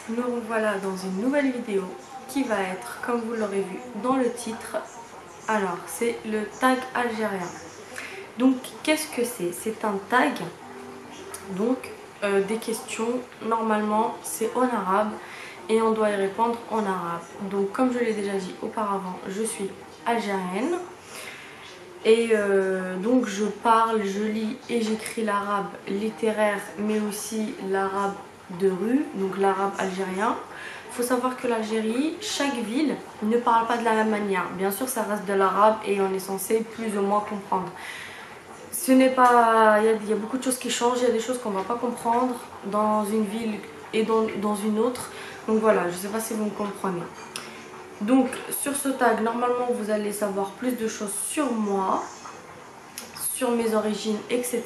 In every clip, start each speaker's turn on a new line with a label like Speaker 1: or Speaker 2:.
Speaker 1: nous revoilà dans une nouvelle vidéo qui va être, comme vous l'aurez vu dans le titre, alors c'est le tag algérien. Donc qu'est-ce que c'est? C'est un tag, donc des questions, normalement c'est en arabe et on doit y répondre en arabe. Donc comme je l'ai déjà dit auparavant, je suis algérienne. Et donc je parle, je lis et j'écris l'arabe littéraire mais aussi l'arabe de rue, donc l'arabe algérien. Il faut savoir que l'Algérie, chaque ville ne parle pas de la même manière. Bien sûr ça reste de l'arabe et on est censé plus ou moins comprendre. Ce n'est pas... Il y a beaucoup de choses qui changent, il y a des choses qu'on ne va pas comprendre dans une ville et dans une autre. Donc voilà, je ne sais pas si vous me comprenez. Donc sur ce tag, normalement vous allez savoir plus de choses sur moi, sur mes origines, etc.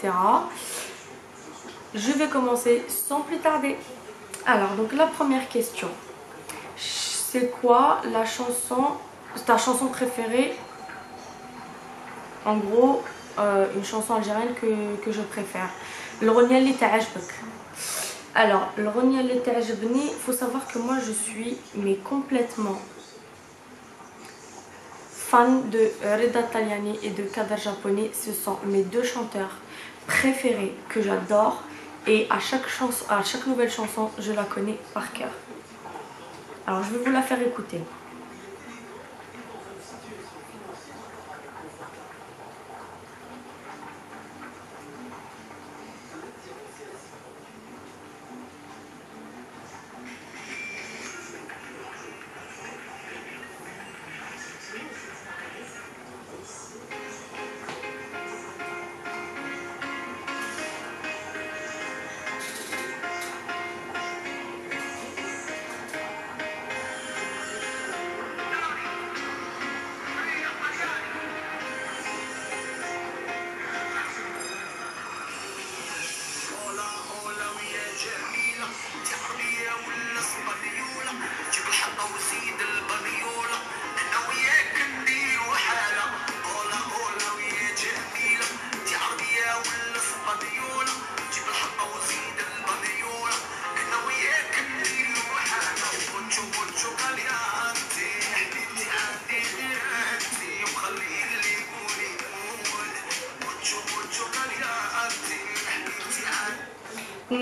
Speaker 1: Je vais commencer sans plus tarder. Alors donc la première question, c'est quoi ta chanson préférée? En gros, une chanson algérienne que je préfère. الأغنية اللي تعجبك. Alors الأغنية اللي تعجبني, il faut savoir que moi je suis complètement fan de Reda Taliani et de Kader Japoni. Ce sont mes deux chanteurs préférés que j'adore et à chaque nouvelle chanson je la connais par cœur. Alors je vais vous la faire écouter.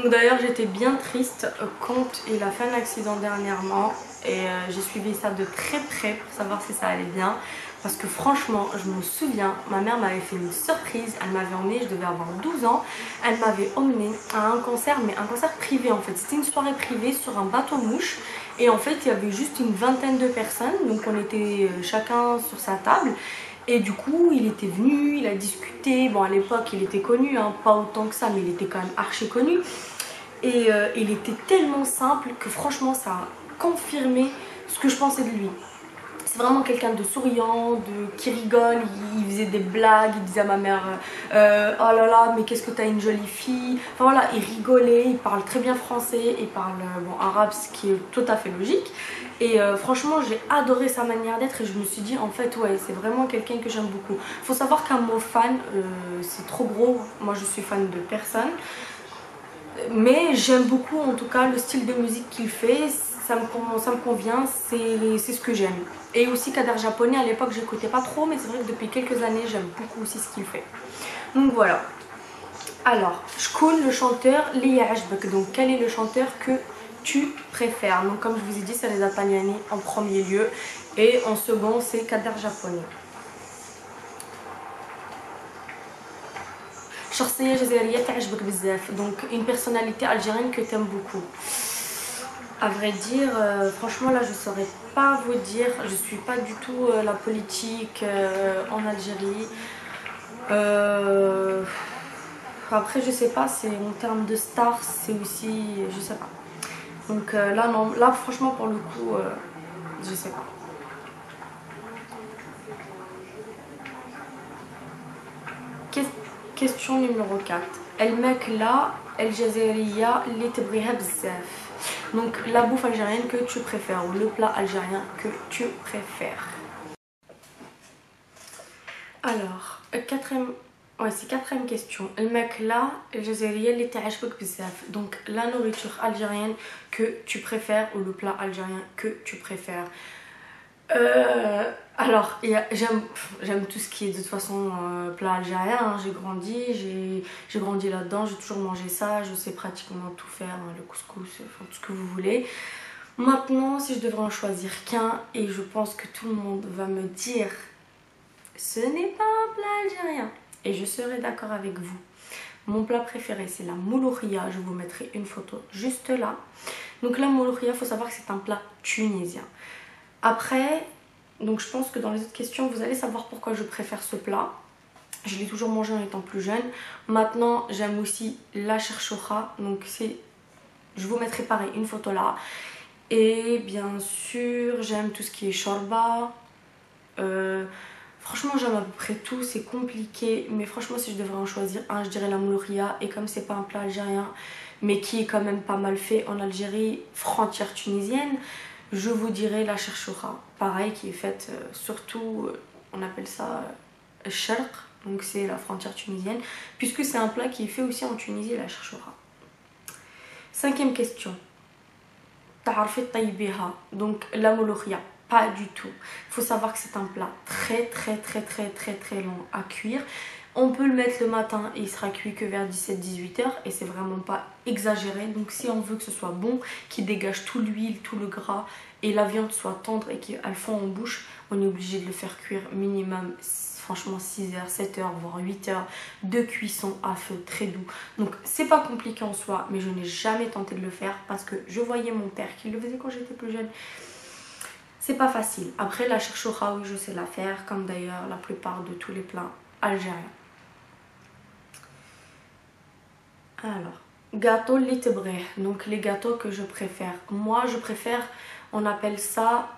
Speaker 1: D'ailleurs j'étais bien triste quand il a fait un accident dernièrement et j'ai suivi ça de très près pour savoir si ça allait bien, parce que franchement je me souviens, ma mère m'avait fait une surprise, elle m'avait emmenée, je devais avoir 12 ans, elle m'avait emmenée à un concert, mais un concert privé en fait, c'était une soirée privée sur un bateau mouche et en fait il y avait juste une vingtaine de personnes, donc on était chacun sur sa table. Et du coup, il était venu, il a discuté. Bon, à l'époque, il était connu, hein, pas autant que ça, mais il était quand même archi connu. Et il était tellement simple que franchement, ça a confirmé ce que je pensais de lui. C'est vraiment quelqu'un de souriant, qui rigole, il faisait des blagues, il disait à ma mère oh là là, mais qu'est-ce que t'as une jolie fille. Enfin voilà, il rigolait, il parle très bien français, il parle arabe, ce qui est tout à fait logique. Et franchement j'ai adoré sa manière d'être et je me suis dit en fait ouais, c'est vraiment quelqu'un que j'aime beaucoup. Faut savoir qu'un mot fan c'est trop gros, moi je suis fan de personne. Mais j'aime beaucoup en tout cas le style de musique qu'il fait, ça me convient, c'est ce que j'aime. Et aussi Kader Japoni, à l'époque j'écoutais pas trop, mais c'est vrai que depuis quelques années j'aime beaucoup aussi ce qu'il fait. Donc voilà. Alors, shkoun le chanteur li ya'jbek, donc quel est le chanteur que tu préfères? Donc comme je vous ai dit, c'est Reda Taliani en premier lieu et en second c'est Kader Japoni. شخصية جزائرية تعجبك بزاف, donc une personnalité algérienne que t'aimes beaucoup. À vrai dire, franchement là je saurais pas vous dire, je suis pas du tout la politique en Algérie. Après je sais pas, c'est en termes de stars, c'est aussi, je sais pas. Donc là non, là franchement pour le coup, je sais pas. Question numéro 4. الماكلة الجزائرية اللي تبغيها بزاف. Donc la bouffe algérienne que tu préfères ou le plat algérien que tu préfères. Alors, quatrième Ouais, c'est quatrième question. الماكلة الجزائرية اللي تعجبك بزاف. Donc la nourriture algérienne que tu préfères ou le plat algérien que tu préfères. Alors, j'aime tout ce qui est de toute façon plat algérien, hein. J'ai grandi là-dedans, j'ai toujours mangé ça, je sais pratiquement tout faire, hein, le couscous, enfin, tout ce que vous voulez. Maintenant, si je devrais en choisir qu'un, et je pense que tout le monde va me dire ce n'est pas un plat algérien, et je serai d'accord avec vous. Mon plat préféré, c'est la mouloukhia. Je vous mettrai une photo juste là. Donc la mouloukhia, il faut savoir que c'est un plat tunisien. Après, donc je pense que dans les autres questions, vous allez savoir pourquoi je préfère ce plat. Je l'ai toujours mangé en étant plus jeune. Maintenant, j'aime aussi la cherchoura. Donc je vous mettrai pareil une photo là. Et bien sûr, j'aime tout ce qui est shorba. Franchement, j'aime à peu près tout. C'est compliqué. Mais franchement, si je devrais en choisir un, je dirais la mouloukhia. Et comme c'est pas un plat algérien, mais qui est quand même pas mal fait en Algérie, frontière tunisienne, je vous dirais la cherchoura. Pareil, qui est faite surtout, on appelle ça sharq. Donc c'est la frontière tunisienne. Puisque c'est un plat qui est fait aussi en Tunisie, la cherchoura. Cinquième question. Ta'arfi tayyibiha. Donc la mouloukhia. Pas du tout. Il faut savoir que c'est un plat très long à cuire. On peut le mettre le matin et il sera cuit que vers 17-18 heures et c'est vraiment pas exagéré. Donc si on veut que ce soit bon, qu'il dégage tout l'huile, tout le gras et la viande soit tendre et qu'elle fond en bouche, on est obligé de le faire cuire minimum franchement 6 heures, 7 heures, voire 8 heures de cuisson à feu très doux. Donc c'est pas compliqué en soi, mais je n'ai jamais tenté de le faire parce que je voyais mon père qui le faisait quand j'étais plus jeune. C'est pas facile. Après la cherchoura, oui, je sais la faire, comme d'ailleurs la plupart de tous les plats algériens. Alors, gâteau littebré, donc les gâteaux que je préfère. Moi, je préfère, on appelle ça,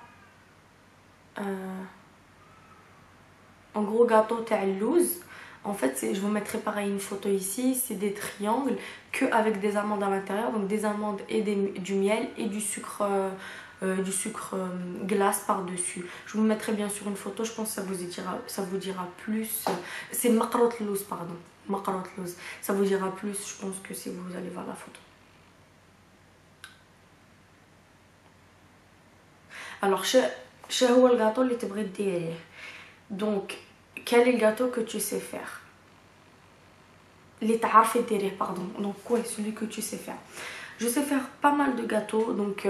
Speaker 1: en gros, gâteau ta'allouz. En fait, je vous mettrai pareil une photo ici, c'est des triangles que avec des amandes à l'intérieur, donc des amandes et du miel et du sucre glace par-dessus. Je vous mettrai bien sûr une photo, je pense que ça vous dira plus. C'est makrot louz, pardon. Makrot louz. Ça vous dira plus, je pense, que si vous allez voir la photo. Alors, chez le gâteau, il était donc, quel est le gâteau que tu sais faire? Les ta'arfi direh, pardon. Donc, ouais, celui que tu sais faire. Je sais faire pas mal de gâteaux, donc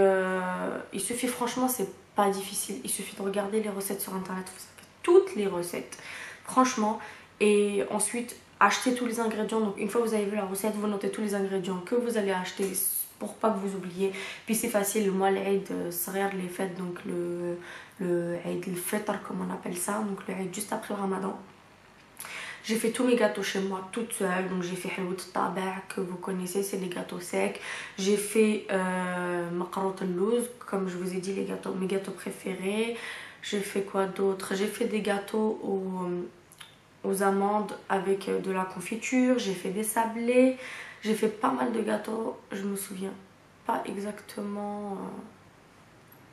Speaker 1: il suffit, franchement, c'est pas difficile. Il suffit de regarder les recettes sur internet, vous savez toutes les recettes, franchement. Et ensuite, acheter tous les ingrédients. Donc, une fois que vous avez vu la recette, vous notez tous les ingrédients que vous allez acheter pour pas que vous oubliez. Puis c'est facile, moi, l'Aïd, c'est les fêtes, donc le Aïd al-Fitr, comme on appelle ça, donc le Aïd juste après le Ramadan. J'ai fait tous mes gâteaux chez moi toute seule. Donc j'ai fait Helwout Taba que vous connaissez, c'est les gâteaux secs. J'ai fait Makarot al-Louz, comme je vous ai dit, mes gâteaux préférés. J'ai fait quoi d'autre? J'ai fait des gâteaux aux amandes avec de la confiture. J'ai fait des sablés. J'ai fait pas mal de gâteaux. Je me souviens pas exactement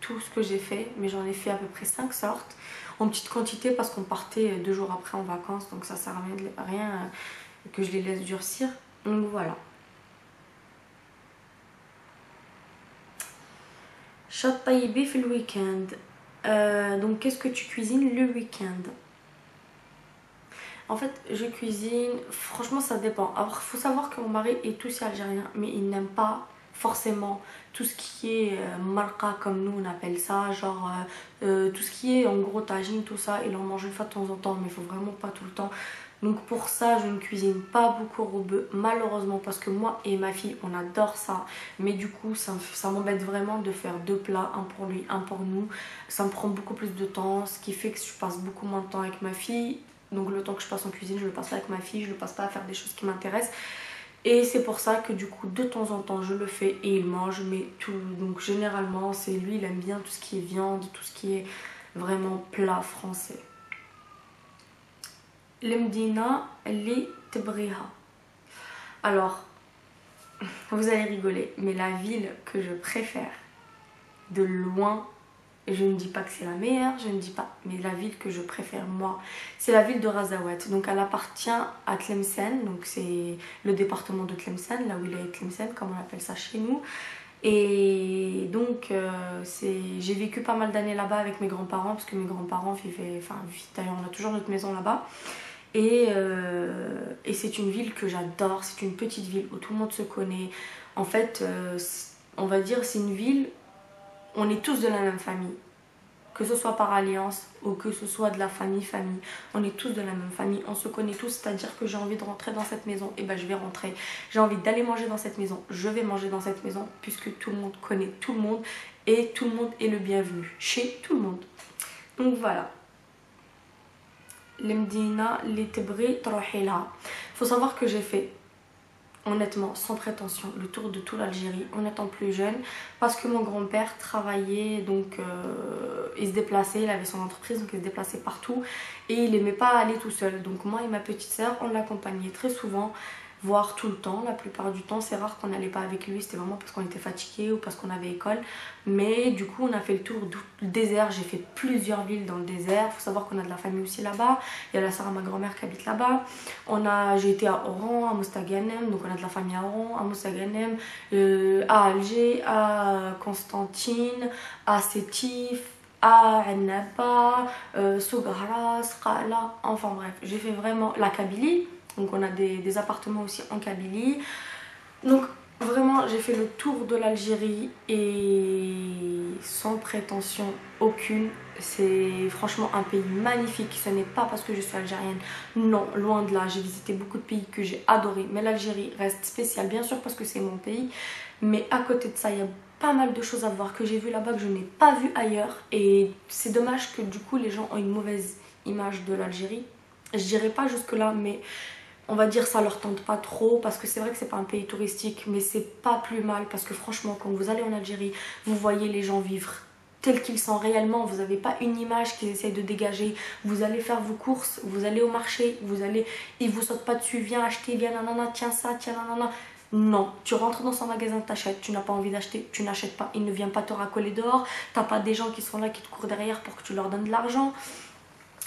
Speaker 1: tout ce que j'ai fait, mais j'en ai fait à peu près 5 sortes en petite quantité parce qu'on partait 2 jours après en vacances, donc ça sert à rien que je les laisse durcir. Donc voilà. Chat taïbi fait le week-end. Donc qu'est-ce que tu cuisines le week-end? En fait, je cuisine, franchement ça dépend. Alors il faut savoir que mon mari est aussi algérien, mais il n'aime pas forcément tout ce qui est marqa, comme nous on appelle ça, genre tout ce qui est en gros tagine, tout ça, il en mange une fois de temps en temps, mais il faut vraiment pas tout le temps. Donc pour ça, je ne cuisine pas beaucoup rebeu, malheureusement, parce que moi et ma fille, on adore ça. Mais du coup, ça m'embête vraiment de faire 2 plats, un pour lui, un pour nous. Ça me prend beaucoup plus de temps, ce qui fait que je passe beaucoup moins de temps avec ma fille. Donc le temps que je passe en cuisine, je le passe pas avec ma fille, je le passe pas à faire des choses qui m'intéressent. Et c'est pour ça que du coup, de temps en temps, je le fais et il mange. Mais tout, donc généralement, c'est lui, il aime bien tout ce qui est viande, tout ce qui est vraiment plat français. L'Mdina li Tebriha. Alors, vous allez rigoler, mais la ville que je préfère de loin, Je ne dis pas que c'est la meilleure, je ne dis pas, mais la ville que je préfère moi, c'est la ville de Razawat. Donc elle appartient à Tlemcen, donc c'est le département de Tlemcen, là où il est Tlemcen, comme on appelle ça chez nous. Et donc j'ai vécu pas mal d'années là-bas avec mes grands-parents, parce que mes grands-parents vivaient, enfin d'ailleurs on a toujours notre maison là-bas. Et c'est une ville que j'adore, c'est une petite ville où tout le monde se connaît. En fait, on va dire c'est une ville, on est tous de la même famille. Que ce soit par alliance ou que ce soit de la famille, on est tous de la même famille, on se connaît tous, c'est-à-dire que j'ai envie de rentrer dans cette maison, et ben je vais rentrer. J'ai envie d'aller manger dans cette maison, je vais manger dans cette maison, puisque tout le monde connaît tout le monde et tout le monde est le bienvenu chez tout le monde. Donc voilà. L'Mdina, les Tebri, Trohila. Faut savoir que j'ai fait, honnêtement, sans prétention, le tour de toute l'Algérie en étant plus jeune, parce que mon grand-père travaillait, donc il se déplaçait, il avait son entreprise, donc il se déplaçait partout et il aimait pas aller tout seul. Donc moi et ma petite sœur, on l'accompagnait très souvent, voire tout le temps. La plupart du temps, c'est rare qu'on n'allait pas avec lui, c'était vraiment parce qu'on était fatigué ou parce qu'on avait école. Mais du coup, on a fait le tour du désert. J'ai fait plusieurs villes dans le désert. Faut savoir qu'on a de la famille aussi là-bas. Il y a la sœur à ma grand-mère qui habite là-bas. J'ai été à Oran, à Mostaganem, donc on a de la famille à Oran, à Mostaganem, à Alger, à Constantine, à Sétif, à Annaba, Soughara, Sqala, enfin bref, j'ai fait vraiment la Kabylie. Donc on a des appartements aussi en Kabylie. Donc vraiment j'ai fait le tour de l'Algérie et sans prétention aucune. C'est franchement un pays magnifique. Ce n'est pas parce que je suis algérienne. Non, loin de là. J'ai visité beaucoup de pays que j'ai adoré. Mais l'Algérie reste spéciale, bien sûr parce que c'est mon pays. Mais à côté de ça, il y a pas mal de choses à voir que j'ai vu là-bas que je n'ai pas vu ailleurs. Et c'est dommage que du coup les gens ont une mauvaise image de l'Algérie. Je dirais pas jusque là, mais on va dire ça leur tente pas trop, parce que c'est vrai que c'est pas un pays touristique, mais c'est pas plus mal, parce que franchement quand vous allez en Algérie, vous voyez les gens vivre tels qu'ils sont réellement. Vous n'avez pas une image qu'ils essayent de dégager. Vous allez faire vos courses, vous allez au marché, ils vous sautent pas dessus, viens acheter, viens nanana, tiens ça, tiens nanana. Non, tu rentres dans son magasin, t'achètes, tu n'as pas envie d'acheter, tu n'achètes pas, il ne vient pas te racoler dehors, t'as pas des gens qui sont là qui te courent derrière pour que tu leur donnes de l'argent.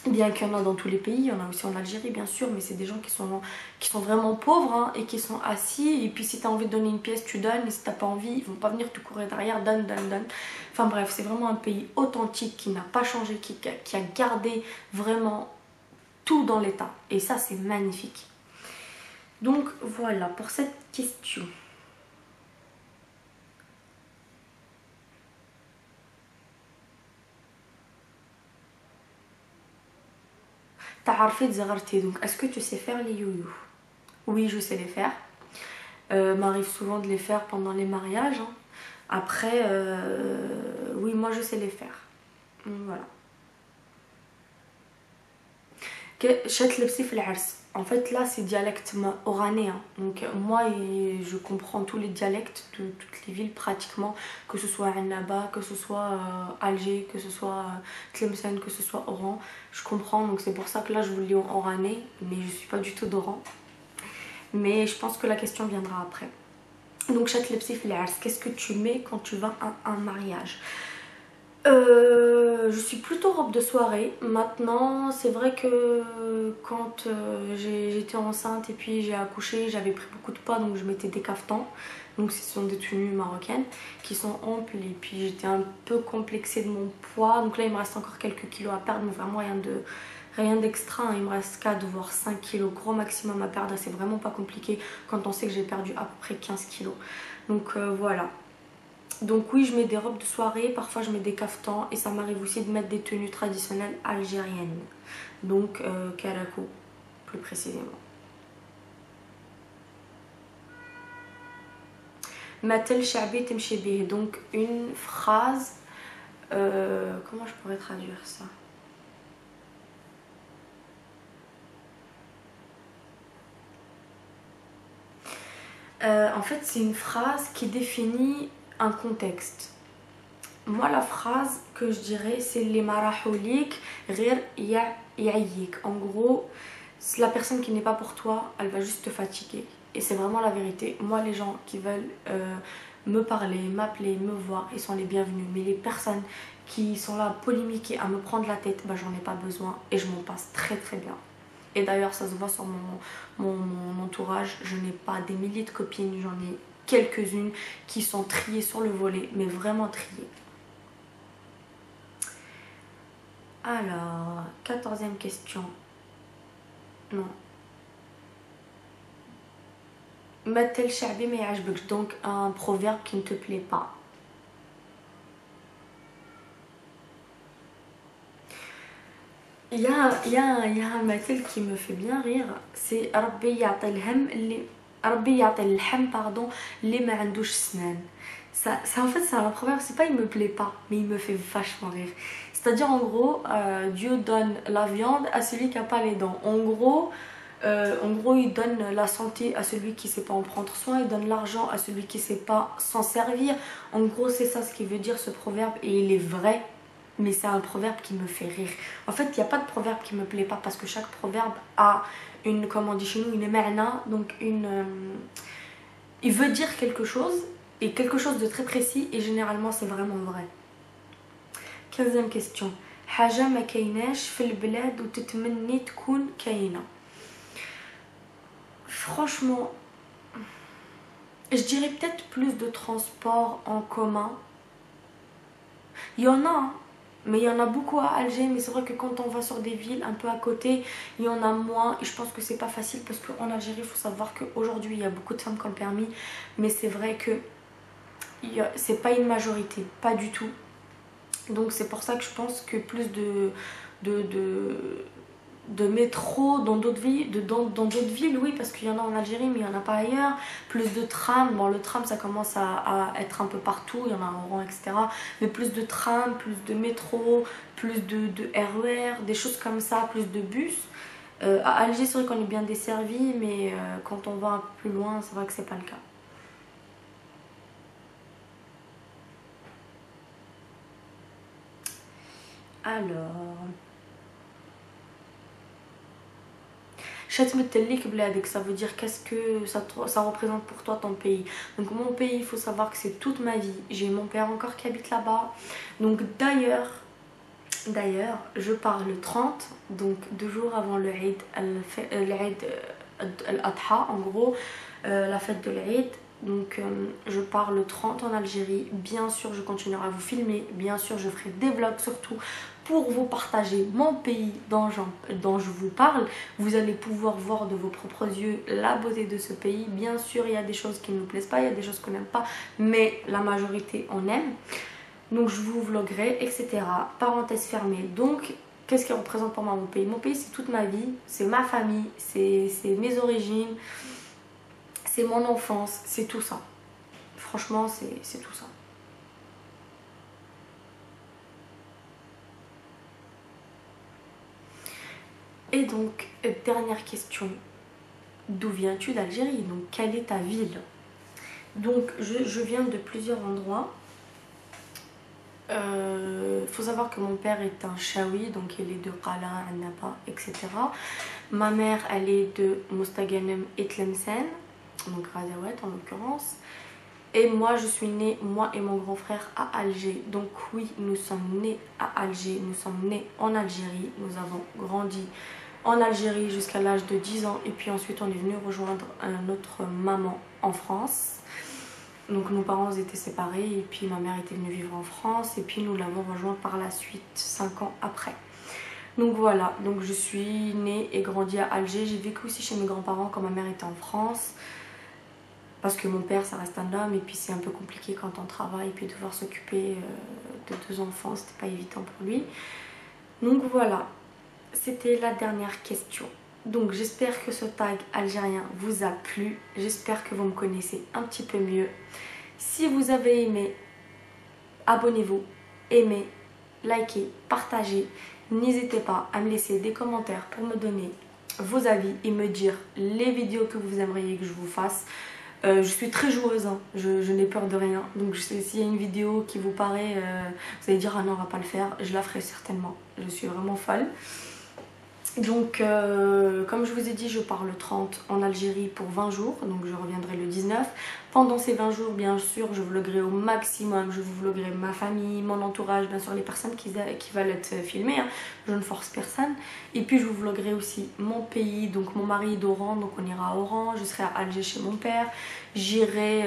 Speaker 1: Bien qu'il y en a dans tous les pays, il y en a aussi en Algérie bien sûr, mais c'est des gens qui sont vraiment pauvres, hein, et qui sont assis, et puis si tu as envie de donner une pièce tu donnes, et si t'as pas envie ils vont pas venir te courir derrière, donne. Enfin bref, c'est vraiment un pays authentique qui n'a pas changé, qui a gardé vraiment tout dans l'état, et ça c'est magnifique. Donc voilà pour cette question. Donc est-ce que tu sais faire les youyou? Oui, je sais les faire. M'arrive souvent de les faire pendant les mariages, hein. Après, oui, moi je sais les faire. Voilà. En fait là c'est dialecte oranais, hein. Donc moi je comprends tous les dialectes de toutes les villes pratiquement, que ce soit Annaba, que ce soit Alger, que ce soit Tlemcen, que ce soit Oran, je comprends. Donc c'est pour ça que là je vous le lis en oranais, mais je suis pas du tout d'Oran. Mais je pense que la question viendra après. Donc qu'est-ce que tu mets quand tu vas à un mariage? Je suis plutôt robe de soirée. Maintenant, c'est vrai que quand j'étais enceinte et puis j'ai accouché, j'avais pris beaucoup de poids, donc je mettais des caftans. Donc ce sont des tenues marocaines qui sont amples, et puis j'étais un peu complexée de mon poids. Donc là il me reste encore quelques kilos à perdre, mais vraiment rien d'extra, hein. Il me reste 4 voire 5 kilos gros maximum à perdre. C'est vraiment pas compliqué quand on sait que j'ai perdu à peu près 15 kilos. Donc voilà. Donc oui, je mets des robes de soirée, parfois je mets des caftans, et ça m'arrive aussi de mettre des tenues traditionnelles algériennes. Donc Karako plus précisément. Matel Shabi Temchebi, donc une phrase, comment je pourrais traduire ça? En fait c'est une phrase qui définit un contexte. Moi la phrase que je dirais c'est les marahoulik rir ya'yik. En gros, la personne qui n'est pas pour toi, elle va juste te fatiguer. Et c'est vraiment la vérité. Moi les gens qui veulent me parler, m'appeler, me voir, ils sont les bienvenus. Mais les personnes qui sont là à polémiquer, à me prendre la tête, bah, j'en ai pas besoin et je m'en passe très très bien. Et d'ailleurs ça se voit sur mon entourage, je n'ai pas des milliers de copines, j'en ai quelques-unes qui sont triées sur le volet, mais vraiment triées. Alors, 14e question. Non. Matel Shabi mais yajbek, donc un proverbe qui ne te plaît pas. Il y a un matel qui me fait bien rire, c'est Rabbi ya'ti al-ham pardon, li ma andouch snan. Ça, en fait, c'est un proverbe, c'est pas il me plaît pas, mais il me fait vachement rire. C'est-à-dire, en gros, Dieu donne la viande à celui qui n'a pas les dents. En gros, il donne la santé à celui qui ne sait pas en prendre soin, il donne l'argent à celui qui ne sait pas s'en servir. En gros, c'est ça ce qui veut dire ce proverbe, et il est vrai, mais c'est un proverbe qui me fait rire. En fait, il n'y a pas de proverbe qui me plaît pas, parce que chaque proverbe a une, comme on dit chez nous, une ma'na, donc il veut dire quelque chose, et quelque chose de très précis, et généralement c'est vraiment vrai. 15e question. حاجة ما كايناش في البلاد وتتمني تكون كاينة. Franchement, je dirais peut-être plus de transport en commun. Il y en a, hein, mais il y en a beaucoup à Alger, mais c'est vrai que quand on va sur des villes un peu à côté, il y en a moins, et je pense que c'est pas facile parce qu'en Algérie, il faut savoir qu'aujourd'hui il y a beaucoup de femmes qui ont le permis, mais c'est vrai que c'est pas une majorité, pas du tout. Donc c'est pour ça que je pense que plus de métro dans d'autres villes, dans d'autres villes, oui, parce qu'il y en a en Algérie, mais il n'y en a pas ailleurs. Plus de tram, bon, le tram ça commence à être un peu partout, il y en a en Oran, etc. Mais plus de tram, plus de métro, plus de RER, des choses comme ça, plus de bus. À Alger, c'est vrai qu'on est bien desservi, mais quand on va un peu plus loin, c'est vrai que c'est pas le cas. Alors, ça veut dire qu'est-ce que ça représente pour toi ton pays. Donc mon pays, il faut savoir que c'est toute ma vie. J'ai mon père encore qui habite là-bas. Donc d'ailleurs, je pars le 30, donc 2 jours avant le Eid al-Adha, en gros, la fête de l'Eid. Donc je pars le 30 en Algérie. Bien sûr, je continuerai à vous filmer. Bien sûr, je ferai des vlogs surtout pour vous partager mon pays dont je vous parle. Vous allez pouvoir voir de vos propres yeux la beauté de ce pays. Bien sûr, il y a des choses qui ne nous plaisent pas, il y a des choses qu'on n'aime pas, mais la majorité on aime. Donc je vous vloguerai, etc. Parenthèse fermée. Donc, qu'est-ce qui représente pour moi mon pays? Mon pays, c'est toute ma vie, c'est ma famille, c'est mes origines, c'est mon enfance, c'est tout ça. Franchement, c'est tout ça. Et donc, dernière question. D'où viens-tu d'Algérie? Donc, quelle est ta ville? Donc, je viens de plusieurs endroits. Faut savoir que mon père est un chaoui, donc il est de Qala, Annaba, etc. Ma mère, elle est de Mostaganem et Tlemcen, donc Razawet en l'occurrence. Et moi, je suis née, moi et mon grand frère, à Alger. Donc oui, nous sommes nés à Alger, nous sommes nés en Algérie. Nous avons grandi en Algérie jusqu'à l'âge de 10 ans. Et puis ensuite, on est venu rejoindre notre maman en France. Donc nos parents étaient séparés et puis ma mère était venue vivre en France. Et puis nous l'avons rejoint par la suite, 5 ans après. Donc voilà, donc je suis née et grandie à Alger. J'ai vécu aussi chez mes grands-parents quand ma mère était en France. Parce que mon père, ça reste un homme et puis c'est un peu compliqué quand on travaille. Et puis devoir s'occuper de 2 enfants, c'était pas évident pour lui. Donc voilà, c'était la dernière question. Donc j'espère que ce tag algérien vous a plu. J'espère que vous me connaissez un petit peu mieux. Si vous avez aimé, abonnez-vous, aimez, likez, partagez. N'hésitez pas à me laisser des commentaires pour me donner vos avis et me dire les vidéos que vous aimeriez que je vous fasse. Je suis très joueuse, hein. Je n'ai peur de rien. Donc s'il y a une vidéo qui vous paraît, vous allez dire ah non on va pas le faire, je la ferai certainement. Je suis vraiment folle. Donc comme je vous ai dit, je pars le 30 en Algérie pour 20 jours, donc je reviendrai le 19. Pendant ces 20 jours, bien sûr, je vloguerai au maximum. Je vous vloguerai ma famille, mon entourage, bien sûr les personnes qui veulent être filmées, hein. Je ne force personne. Et puis je vous vloguerai aussi mon pays, donc mon mari est d'Oran, donc on ira à Oran. Je serai à Alger chez mon père. J'irai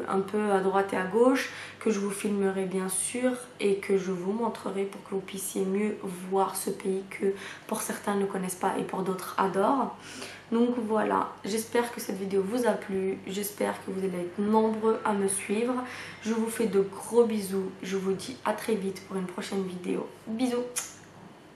Speaker 1: un peu à droite et à gauche, que je vous filmerai bien sûr et que je vous montrerai pour que vous puissiez mieux voir ce pays que pour certains ne connaissent pas et pour d'autres adorent. Donc voilà, j'espère que cette vidéo vous a plu, j'espère que vous allez être nombreux à me suivre. Je vous fais de gros bisous, je vous dis à très vite pour une prochaine vidéo. Bisous.